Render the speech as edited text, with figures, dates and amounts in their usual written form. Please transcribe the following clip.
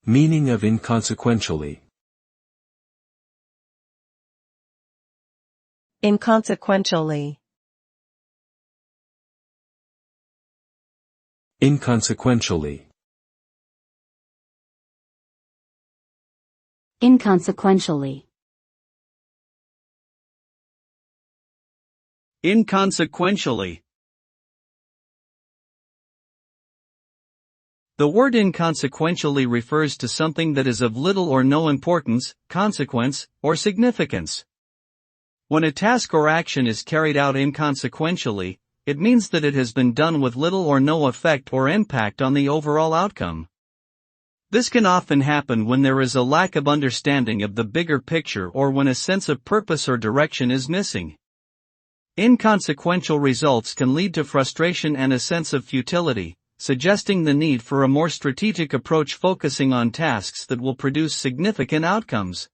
Meaning of inconsequentially. Inconsequentially. Inconsequentially. Inconsequentially. Inconsequentially. The word inconsequentially refers to something that is of little or no importance, consequence, or significance. When a task or action is carried out inconsequentially, it means that it has been done with little or no effect or impact on the overall outcome. This can often happen when there is a lack of understanding of the bigger picture or when a sense of purpose or direction is missing. Inconsequential results can lead to frustration and a sense of futility, suggesting the need for a more strategic approach focusing on tasks that will produce significant outcomes.